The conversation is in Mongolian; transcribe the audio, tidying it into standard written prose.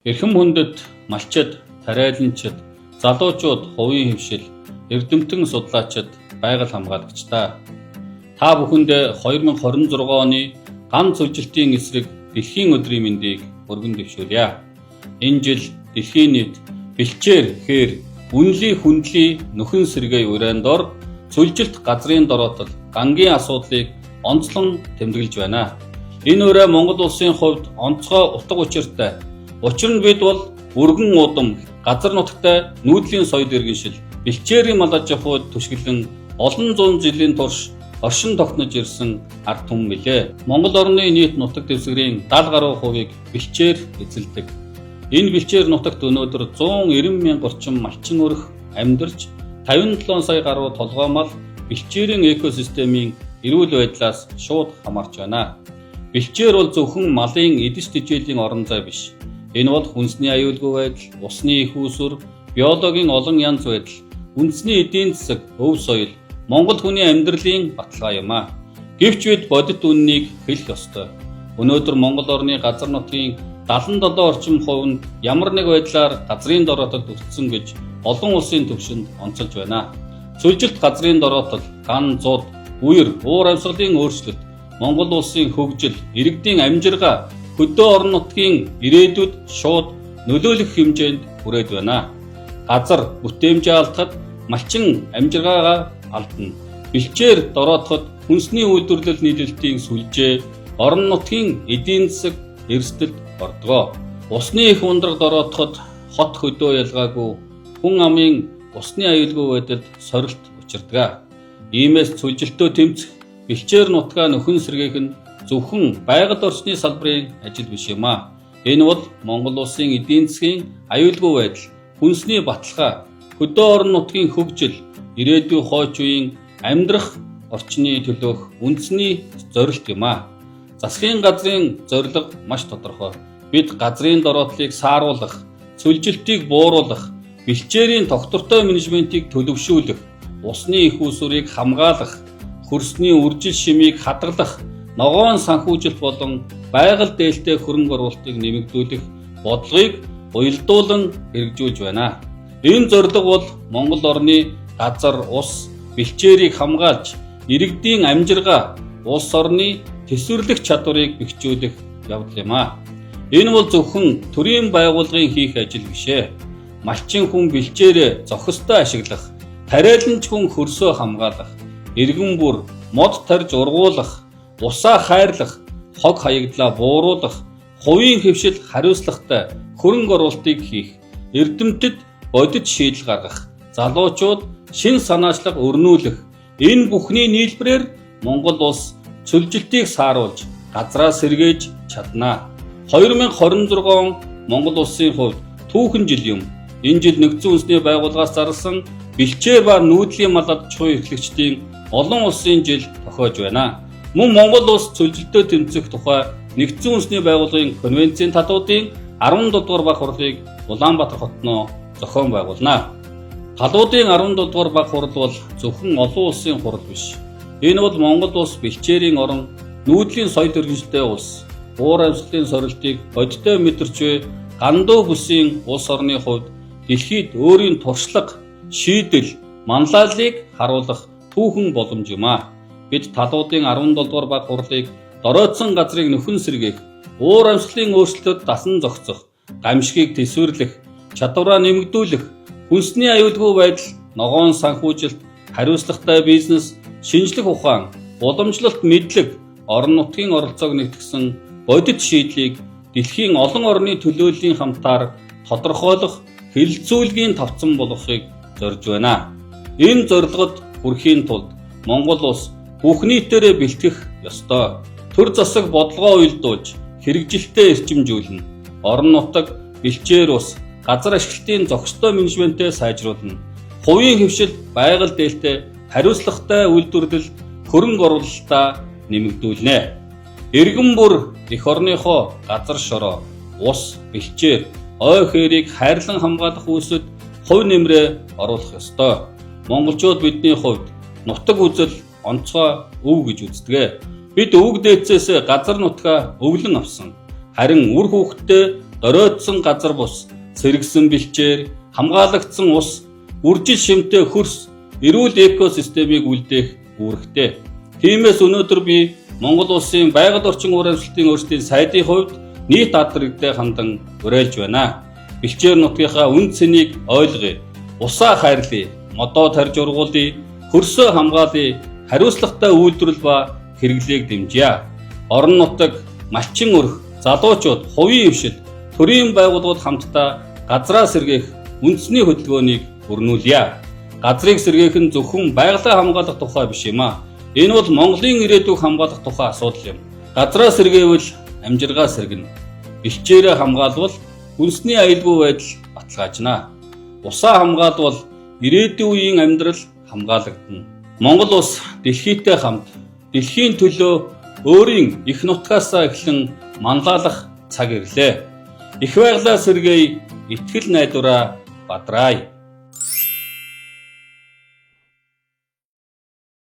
Эрхэм хүндэт, малчид, тариаланчид, залуучууд, хувийн хөвшил, эрдэмтэн судлаачид, байгаль хамгаалагчдаа та бүхэндээ 2026 оны ганц үжилтийн эсрэг дэлхийн өдрийн мэндийг өргөн дэвшүүлье. Энэ жил дэлхийн нийт бэлчээр хээр үнэлийн хүндлийн нөхөн сэргээ урайндор цүлжилт газрын дороотол гангийн асуудлыг онцлон тэмдэглэж байна. Энэ урай Монгол улсын хувьд онцгой утга учиртай. Учир нь бид бол өргөн удам газар нутагтай нүүдлийн соёл иргэншил бэлчээрийн мал аж ахуйд түшиглэн олон зуун жилийн турш оршин тогтнож ирсэн ард түмэн билээ. Монгол орны нийт нутаг дэвсгэрийн 70% бэлчээр эзэлдэг. Энэ бэлчээр нутагт өнөөдөр 190 мянга орчим малчин өрх амьдарч 57 сая гаруй толгой мал бэлчээрийн экосистемийн эрүүл байдлаас шууд хамаарч байна. Бэлчээр бол зөвхөн малын эдэс тэжээлийн орон зай биш. Энэ бол хүнсний аюулгүй байдал, усны их үүсвэр, биологийн олон янз байдал, үндэсний эдийн засаг, өв соёл, Монгол хүний амьдралын баталгаа юм а. Гэвч бид бодит үннийг хэлэх ёстой. Өнөөдөр Монгол орны газар нутгийн 77 орчим хувь нь ямар нэг байдлаар газрын дороотолд өртсөн гэж олон улсын түвшинд онцолж байна. Цүлжилт газрын дороотол, ган, зуд, үер, уур амьсгалын өөрчлөлт, Монгол улсын хөгжил, иргэдийн амжиргаа хөдөө орон нутгийн ирээдүйд шууд нөлөөлөх хэмжээнд хүрээд байна. Газар бүтээмжээ алдахад малчин амжиргаагаа алдна. Бэлчээр дороотоход хүнсний үйлдвэрлэл нийлүүлэлтийн сүлжээ, орон нутгийн эдийн засаг эрсдэлд ордог. Усны их ундраг дороотоход хот хөдөө ялгаагүй хүн амын усны аюулгүй байдалд сорилт учирдаг. Иймээс цүлжилтөө тэмцэх бэлчээр нутгаа нөхөн сэргээх нь зөвхөн байгаль орчны салбарын ажил биш юм а. Энэ бол Монгол улсын эдийн засгийн аюулгүй байдал, хүнсний баталгаа, хөдөө орон нутгийн хөгжил, ирээдүйн хойч үеийн амьдрах орчны төлөөх үндэсний зорилт юм а. Засгийн газрын зорилго маш тодорхой. Бид газрын дороотлыг сааруулах, цүлжилтийг бууруулах, бэлчээрийн тогтвортой менежментийг төлөвшүүлэх, усны их үүсвэрийг хамгаалах, хөрсний үржил шимийг хадгалах, ногоон санхүүжилт болон байгаль дээлтэй хөрөнгө оруулалтыг нэмэгдүүлэх бодлогыг уялдуулан хэрэгжүүлж байна. Энэ зорилго бол Монгол орны газар, ус, бэлчээрийг хамгаалж, иргэдийн амжиргаа, улс орны тэсвэрлэх чадварыг бэхжүүлэх явдал юм а. Энэ бол зөвхөн төрийн байгууллагын хийх ажил бишээ. Малчин хүн бэлчээрээ зохистой ашиглах, тариаланч хүн хөрсөө хамгаалах, иргэн бүр мод тарж ургуулах, усаа хайрлах, хог хаягдлаа бууруулах, хувийн хөвшил хариуцлагатай хөрөнгө оруулалтыг хийх, эрдэмтэд бодит шийдэл гаргах, залуучууд шин санаачлага өрнүүлэх, энэ бүхний нийлбэрээр Монгол улс цүлжилтийг сааруулж, газраа сэргээж чадна. 2026 он Монгол улсын хувьд түүхэн жил юм. Энэ жил нэгдсэн үндэсний байгууллагаас зарласан бэлчээр ба нүүдлийн мал аж ахуйн эрхлэгчдийн олон улсын жил тохиож байна. Мөн Монгол улс цүлжилтөд тэмцэх тухай нэгдсэн үндэсний байгууллагын конвенцийн талуудын 17 дугаар баг хурлыг Улаанбаатар хотноо зохион байгуулна. Талуудын 17 дугаар баг хурал бол зөвхөн олон улсын хурал биш. Энэ бол Монгол улс бэлчээрийн орон, нүүдлийн соёл иргэншилтэй улс, уур амьсгалын сорилтыг бодиттой мэдэрч буй гандуу бүсийн улс орны хувьд дэлхийд өөрийн туршлага, шийдэл, манлайллыг харуулах түүхэн боломж юм а. Бид талуудын 17 дугаар баг хурлыг дороотсон газрыг нөхөн сэргээх, уур амьсгалын өөрчлөлтөд дасан зохицох, гамшигыг тэсвэрлэх, чадвараа нэмэгдүүлэх, хүнсний аюулгүй байдал, ногоон санхүүжилт, хариуцлагатай бизнес, шинжлэх ухаан, уламжлалт мэдлэг, орон нутгийн оролцоог нэгтгэсэн бодит шийдлийг дэлхийн олон орны төлөөллийн хамтаар тодорхойлох хэлэлцүүлгийн тавцан болгохыг зорж байна. Энэ зорилгод хүрэхийн тулд Монгол улс бүх нийтээрээ бэлтгэх ёстой. Төр засаг бодлогоо уялдуулж, хэрэгжилтээ эрчимжүүлнэ. Орон нутаг, бэлчээр ус, газар ашиглалтын зохистой менежментээ сайжруулна. Хувийн хөвшил, байгаль дээлтэй хариуцлагатай үйлдвэрлэл, хөрөнгө оруулалтаа нэмэгдүүлнэ. Иргэн бүр эх орныхоо газар шороо, ус, бэлчээр, ой хээрийг хайрлан хамгаалах үүсэд хувь нэмрээ оруулах ёстой. Монголчууд бидний хувьд нутаг үзэл онцгой өв гэж үздэг. Бид өвөг дээдсээс газар нутгаа өвлөн авсан. Харин үр хүүхэдтэй доройтсон газар бус, сэргсэн бэлчээр, хамгаалагдсан ус, үржил шимтэй хөрс, эрүүл экосистемийг үлдээх үүрэгтэй. Тиймээс өнөөдөр би Монгол улсын байгаль орчин урамшилтын өөрсдийн сайдын хувьд нийт ад иргэдэд хандан уриалж байна. Бэлчээр нутгийнхаа үн цэнийг ойлгоё. Усаа хайрлая, модоо тарж ургуулъя, хөрсөө хамгаалъя, хариуцлагатай үйлдвэрлэл ба хэрэглээг дэмжье. Орон нутаг, малчин өрх, залуучууд, хувийн хвшил, төрийн байгууллагууд хамтдаа газраа сэргээх үндэсний хөдөлгөөнийг өрнүүлье. Газрыг сэргээх нь зөвхөн байгалаа хамгаалах тухай биш юм аа. Энэ бол Монголын ирээдүйг хамгаалах тухай асуудал юм. Газраа сэргээвэл амжиргаа сэргэнэ. Бэлчээрээ хамгаалвал үндэсний аюулгүй байдал баталгаажна. Усаа хамгаалвал ирээдүйн үеийн амьдрал хамгаалагдана. Монгол улс дэлхийтэй хамт дэлхийн төлөө өөрийн эх нутгаасаа эхлэн манлайлах цаг ирлээ. Их байгалаа сэргээе, итгэл найдвараа бадраая.